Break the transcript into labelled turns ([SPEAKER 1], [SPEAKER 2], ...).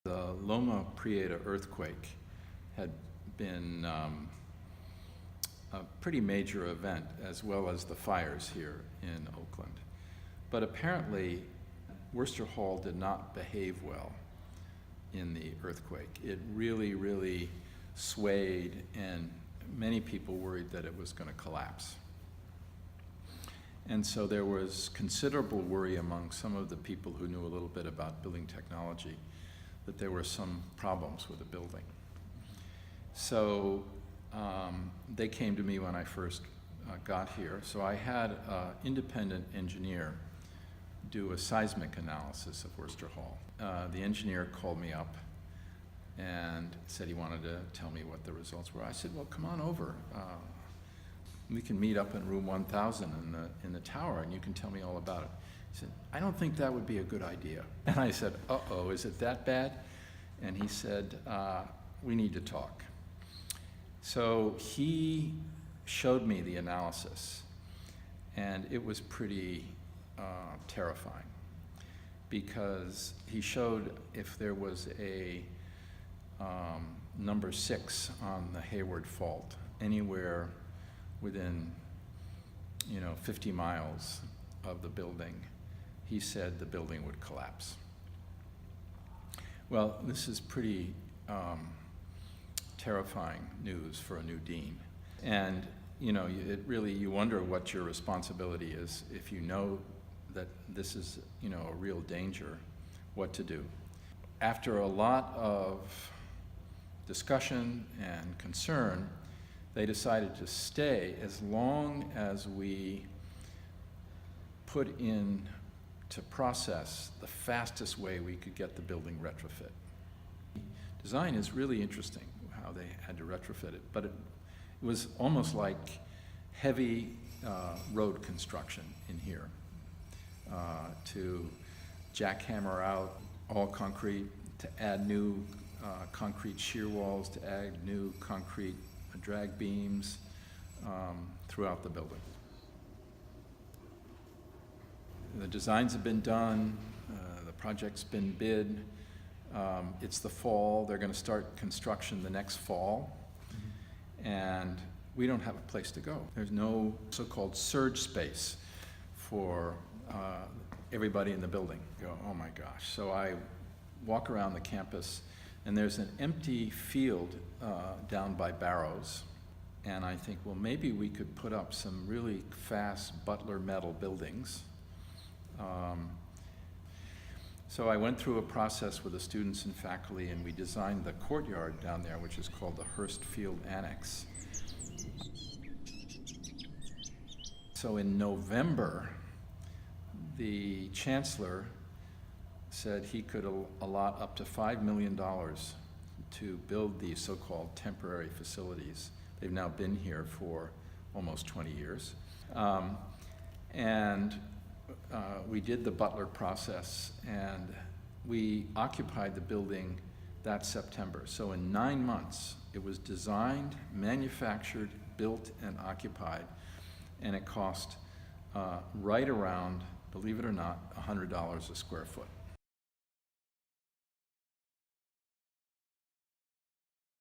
[SPEAKER 1] The Loma Prieta earthquake had been a pretty major event, as well as the fires here in Oakland. But apparently, Wurster Hall did not behave well in the earthquake. It really swayed, and many people worried that it was going to collapse. And so there was considerable worry among some of the people who knew a little bit about building technology that there were some problems with the building. So they came to me when I first got here. So I had an independent engineer do a seismic analysis of Wurster Hall. The engineer called me up and said he wanted to tell me what the results were. I said, well, come on over. We can meet up in room 1000 in the tower and you can tell me all about it. He said, I don't think that would be a good idea. And I said, uh-oh, is it that bad? And he said, we need to talk. So he showed me the analysis, and it was pretty terrifying, because he showed if there was a number 6 on the Hayward Fault anywhere within 50 miles of the building, he said the building would collapse. Well, this is pretty terrifying news for a new dean. And you wonder what your responsibility is if you know that this is a real danger, what to do. After a lot of discussion and concern, they decided to stay as long as we put in to process the fastest way we could get the building retrofit. Design is really interesting, how they had to retrofit it, but it was almost like heavy road construction in here, to jackhammer out all concrete, to add new concrete shear walls, to add new concrete drag beams throughout the building. The designs have been done, the project's been bid. It's the fall. They're going to start construction the next fall. And we don't have a place to go. There's no so-called surge space for everybody in the building. Go, oh my gosh. So I walk around the campus, and there's an empty field down by Barrows. And I think, well, maybe we could put up some really fast Butler metal buildings. So I went through a process with the students and faculty, and we designed the courtyard down there, which is called the Hurst Field Annex. So in November, the chancellor said he could allot up to $5 million to build these so-called temporary facilities. They've now been here for almost 20 years. We did the Butler process, and we occupied the building that September. So in 9 months, it was designed, manufactured, built, and occupied, and it cost right around, believe it or not, $100 a square foot.